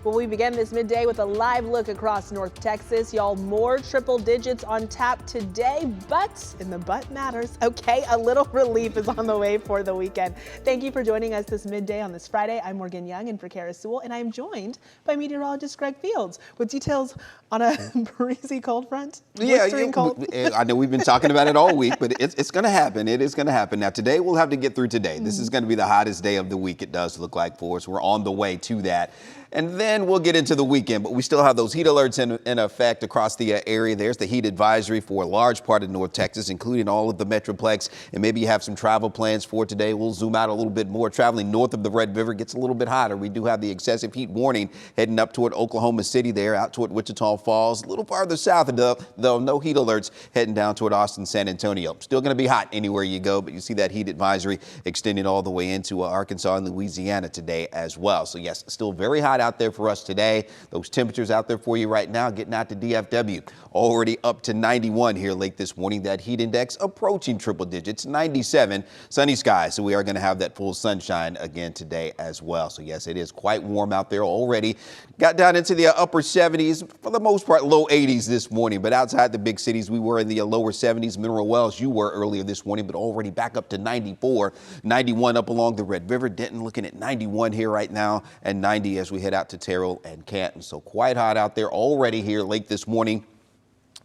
Well, we begin this midday with a live look across North Texas. Y'all, more triple digits on tap today, but, and the but matters, okay, a little relief is on the way for the weekend. Thank you for joining us this midday on this Friday. I'm Morgan Young and for Kara Sewell, and I'm joined by meteorologist Greg Fields with details on a breezy cold front. Cold. I know we've been talking about it all week, but it's going to happen. It is going to happen. Now, today we'll have to get through today. This is going to be the hottest day of the week, it does look like for us. We're on the way to that. And then we'll get into the weekend, but we still have those heat alerts in effect across the area. There's the heat advisory for a large part of North Texas, including all of the Metroplex. And maybe you have some travel plans for today. We'll zoom out a little bit more. Traveling north of the Red River gets a little bit hotter. We do have the excessive heat warning heading up toward Oklahoma City there, out toward Wichita Falls. A little farther south, though, no heat alerts heading down toward Austin, San Antonio. Still going to be hot anywhere you go, but you see that heat advisory extending all the way into Arkansas and Louisiana today as well. So, yes, still very hot out there for us today. Those temperatures out there for you right now, getting out to DFW, already up to 91 here late this morning. That heat index approaching triple digits, 97. Sunny skies, so we are going to have that full sunshine again today as well. So, yes, it is quite warm out there already. Got down into the upper 70s, for the most part low 80s this morning, but outside the big cities, we were in the lower 70s. Mineral Wells, you were earlier this morning, but already back up to 94, 91 up along the Red River. Denton looking at 91 here right now, and 90 as we head out to Terrell and Canton. So quite hot out there already here late this morning.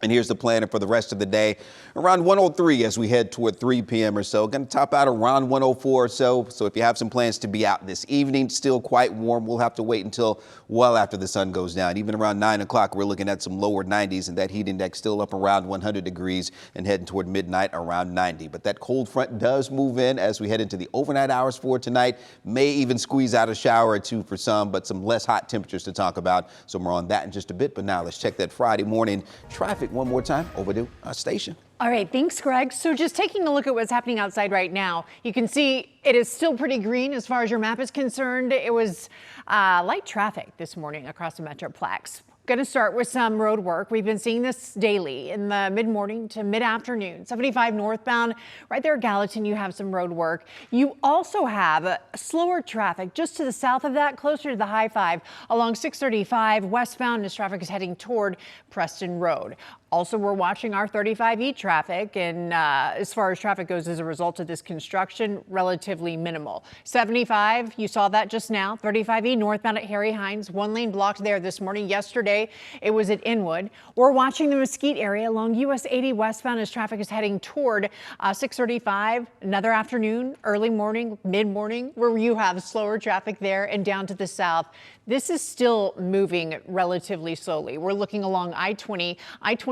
And here's the plan for the rest of the day. Around 103 as we head toward 3 p.m. or so. Going to top out around 104 or so. So if you have some plans to be out this evening, still quite warm. We'll have to wait until well after the sun goes down. Even around 9 o'clock, we're looking at some lower 90s, and that heat index still up around 100 degrees and heading toward midnight around 90. But that cold front does move in as we head into the overnight hours for tonight. May even squeeze out a shower or two for some, but some less hot temperatures to talk about. So more on that in just a bit. But now let's check that Friday morning traffic one more time over to our station. All right, thanks, Greg. So just taking a look at what's happening outside right now, you can see it is still pretty green as far as your map is concerned. It was light traffic this morning across the Metroplex. Going to start with some road work. We've been seeing this daily in the mid-morning to mid-afternoon. 75 northbound, right there at Gallatin, you have some road work. You also have slower traffic just to the south of that, closer to the high five along 635 westbound as traffic is heading toward Preston Road. Also, we're watching our 35E traffic, and as far as traffic goes as a result of this construction, relatively minimal. 75, you saw that just now. 35E northbound at Harry Hines, one lane blocked there this morning. Yesterday, it was at Inwood. We're watching the Mesquite area along US 80 westbound as traffic is heading toward 635. Another afternoon, early morning, mid-morning, where you have slower traffic there and down to the south. This is still moving relatively slowly. We're looking along I-20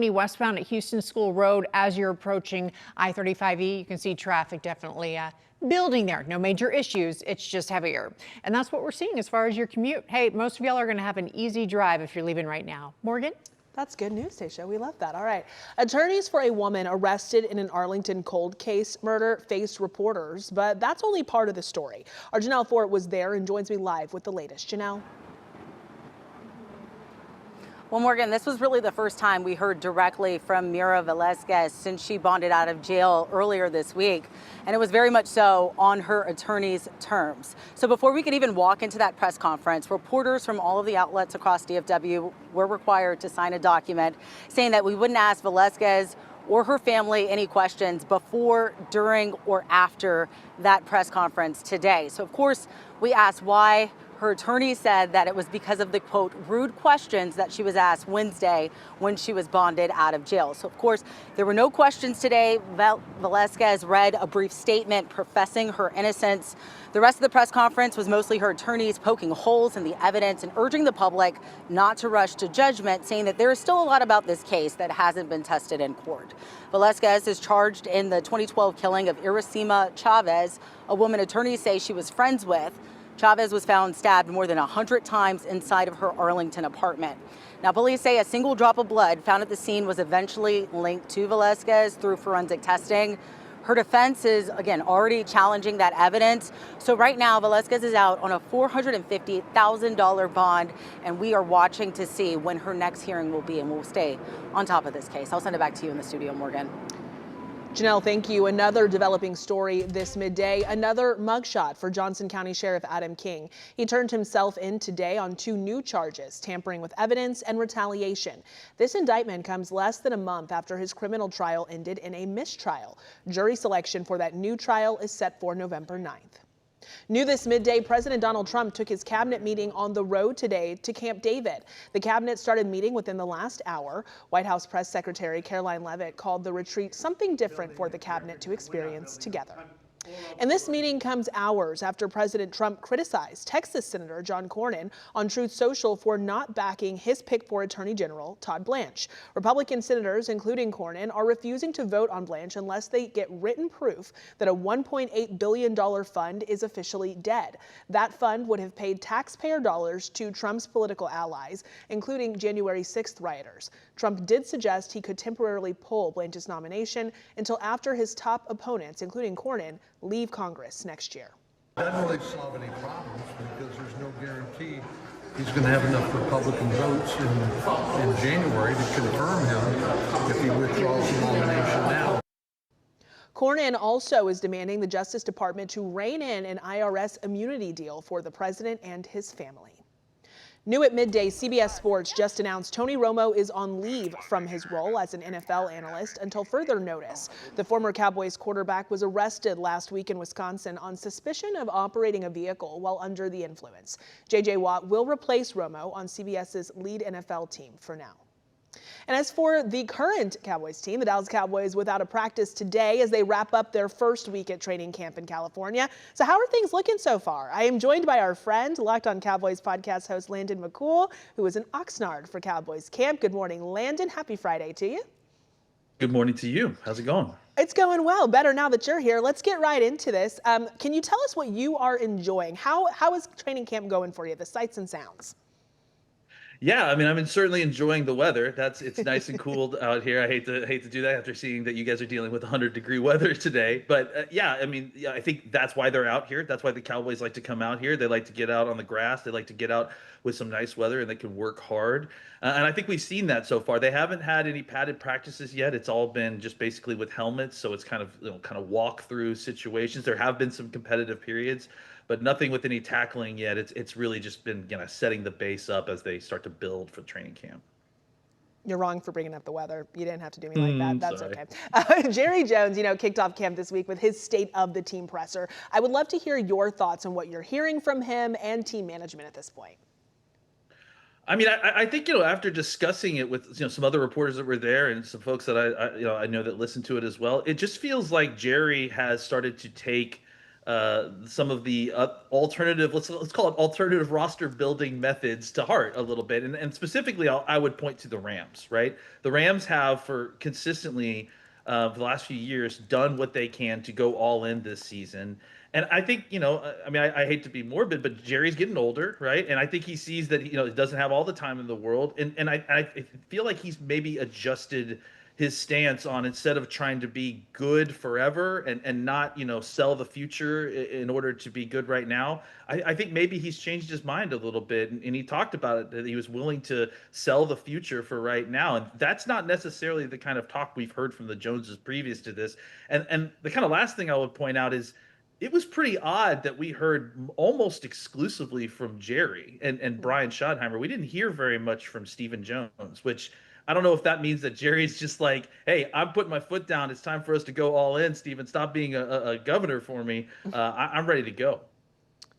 westbound at Houston School Road as you're approaching I-35E. You can see traffic definitely building there. No major issues. It's just heavier. And that's what we're seeing as far as your commute. Hey, most of y'all are going to have an easy drive if you're leaving right now. Morgan? That's good news, Tasha. We love that. All right. Attorneys for a woman arrested in an Arlington cold case murder faced reporters, but that's only part of the story. Our Janelle Fort was there and joins me live with the latest. Janelle? Well, Morgan, this was really the first time we heard directly from Mira Velasquez since she bonded out of jail earlier this week. And it was very much so on her attorney's terms. So before we could even walk into that press conference, reporters from all of the outlets across DFW were required to sign a document saying that we wouldn't ask Velasquez or her family any questions before, during, or after that press conference today. So, of course, we asked why. Her attorney said that it was because of the, quote, rude questions that she was asked Wednesday when she was bonded out of jail. So, of course, there were no questions today. Velasquez read a brief statement professing her innocence. The rest of the press conference was mostly her attorneys poking holes in the evidence and urging the public not to rush to judgment, saying that there is still a lot about this case that hasn't been tested in court. Velasquez is charged in the 2012 killing of Iracema Chavez, a woman attorneys say she was friends with. Chavez was found stabbed more than 100 times inside of her Arlington apartment. Now, police say a single drop of blood found at the scene was eventually linked to Velasquez through forensic testing. Her defense is, again, already challenging that evidence. So right now, Velasquez is out on a $450,000 bond, and we are watching to see when her next hearing will be, and we'll stay on top of this case. I'll send it back to you in the studio, Morgan. Janelle, thank you. Another developing story this midday, another mugshot for Johnson County Sheriff Adam King. He turned himself in today on 2 new charges, tampering with evidence and retaliation. This indictment comes less than a month after his criminal trial ended in a mistrial. Jury selection for that new trial is set for November 9th. New this midday, President Donald Trump took his cabinet meeting on the road today to Camp David. The cabinet started meeting within the last hour. White House Press Secretary Caroline Leavitt called the retreat something different for the cabinet to experience together. And this meeting comes hours after President Trump criticized Texas Senator John Cornyn on Truth Social for not backing his pick for Attorney General Todd Blanche. Republican senators, including Cornyn, are refusing to vote on Blanche unless they get written proof that a $1.8 billion fund is officially dead. That fund would have paid taxpayer dollars to Trump's political allies, including January 6th rioters. Trump did suggest he could temporarily pull Blanche's nomination until after his top opponents, including Cornyn, leave Congress next year. Doesn't really solve any problems because there's no guarantee he's going to have enough Republican votes in January to confirm him if he withdraws the nomination now. Cornyn also is demanding the Justice Department to rein in an IRS immunity deal for the president and his family. New at midday, CBS Sports just announced Tony Romo is on leave from his role as an NFL analyst until further notice. The former Cowboys quarterback was arrested last week in Wisconsin on suspicion of operating a vehicle while under the influence. J.J. Watt will replace Romo on CBS's lead NFL team for now. And as for the current Cowboys team, the Dallas Cowboys without a practice today as they wrap up their first week at training camp in California. So how are things looking so far? I am joined by our friend, Locked On Cowboys podcast host Landon McCool, who is in Oxnard for Cowboys camp. Good morning, Landon. Happy Friday to you. Good morning to you. How's it going? It's going well. Better now that you're here. Let's get right into this. Can you tell us what you are enjoying? How is training camp going for you, the sights and sounds? Yeah, I mean, I'm certainly enjoying the weather. It's nice and cool out here. I hate to do that after seeing that you guys are dealing with 100-degree weather today. But yeah, I mean, yeah, I think that's why they're out here. That's why the Cowboys like to come out here. They like to get out on the grass. They like to get out with some nice weather, and they can work hard. And I think we've seen that so far. They haven't had any padded practices yet. It's all been just basically with helmets, so it's kind of walk through situations. There have been some competitive periods, but nothing with any tackling yet. It's really just been setting the base up as they start to build for training camp. You're wrong for bringing up the weather. You didn't have to do me like that. That's sorry. Okay. Jerry Jones, kicked off camp this week with his state of the team presser. I would love to hear your thoughts on what you're hearing from him and team management at this point. I mean, I think, after discussing it with, some other reporters that were there and some folks that I know that listen to it as well, it just feels like Jerry has started to take some of the alternative, let's call it alternative roster building methods to heart a little bit. And specifically, I would point to the Rams, right? The Rams have for consistently for the last few years done what they can to go all in this season. And I think, I hate to be morbid, but Jerry's getting older, right? And I think he sees that, he doesn't have all the time in the world. And I feel like he's maybe adjusted his stance on, instead of trying to be good forever and not, sell the future in order to be good right now. I think maybe he's changed his mind a little bit. And he talked about it, that he was willing to sell the future for right now. And that's not necessarily the kind of talk we've heard from the Joneses previous to this. And the kind of last thing I would point out is, it was pretty odd that we heard almost exclusively from Jerry and Brian Schottenheimer. We didn't hear very much from Stephen Jones, which I don't know if that means that Jerry's just like, hey, I'm putting my foot down. It's time for us to go all in, Stephen. Stop being a governor for me. I'm ready to go.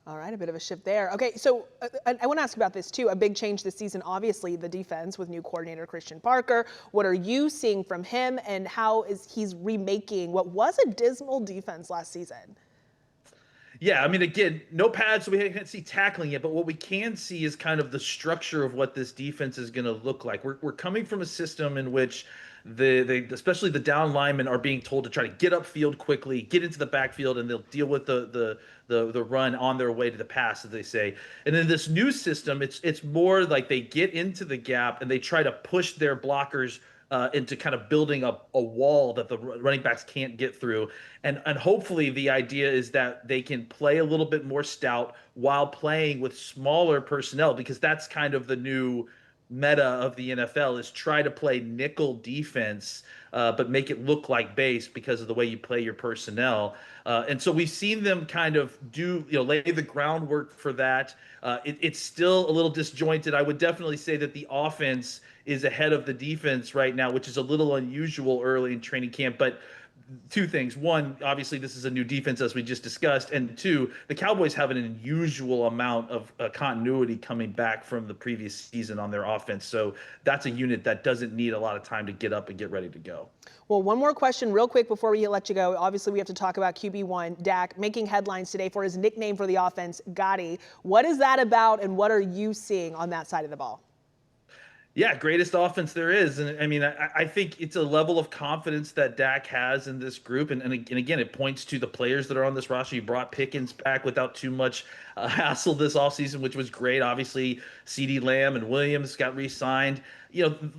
All right, a bit of a shift there. Okay, so I want to ask about this too. A big change this season, obviously, the defense with new coordinator Christian Parker. What are you seeing from him, and how is he's remaking what was a dismal defense last season? Yeah, I mean, again, no pads, so we can't see tackling yet, but what we can see is kind of the structure of what this defense is going to look like. We're coming from a system in which especially the down linemen are being told to try to get upfield quickly, get into the backfield, and they'll deal with the run on their way to the pass, as they say. And in this new system, it's more like they get into the gap and they try to push their blockers into kind of building up a wall that the running backs can't get through. And hopefully the idea is that they can play a little bit more stout while playing with smaller personnel, because that's kind of the new meta of the NFL is try to play nickel defense, but make it look like base because of the way you play your personnel. And so we've seen them kind of lay the groundwork for that. It's still a little disjointed. I would definitely say that the offense is ahead of the defense right now, which is a little unusual early in training camp. But two things. One, obviously, this is a new defense, as we just discussed. And two, the Cowboys have an unusual amount of continuity coming back from the previous season on their offense. So that's a unit that doesn't need a lot of time to get up and get ready to go. Well, one more question real quick before we let you go. Obviously, we have to talk about QB1, Dak, making headlines today for his nickname for the offense, Gotti. What is that about, and what are you seeing on that side of the ball? Yeah, greatest offense there is. And I mean, I think it's a level of confidence that Dak has in this group. And again, it points to the players that are on this roster. You brought Pickens back without too much hassle this offseason, which was great. Obviously, CeeDee Lamb and Williams got re-signed.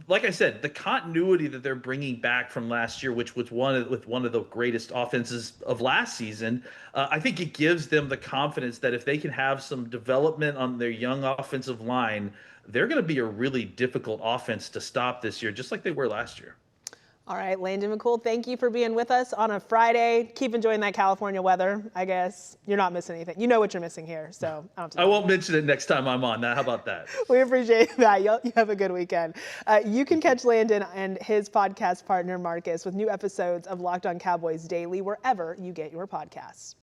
Like I said, the continuity that they're bringing back from last year, which was one of the greatest offenses of last season, I think it gives them the confidence that if they can have some development on their young offensive line, they're going to be a really difficult offense to stop this year, just like they were last year. All right, Landon McCool, thank you for being with us on a Friday. Keep enjoying that California weather, I guess. You're not missing anything. You know what you're missing here, so I won't mention it next time I'm on. How about that? We appreciate that. You have a good weekend. You can catch Landon and his podcast partner, Marcus, with new episodes of Locked On Cowboys daily, wherever you get your podcasts.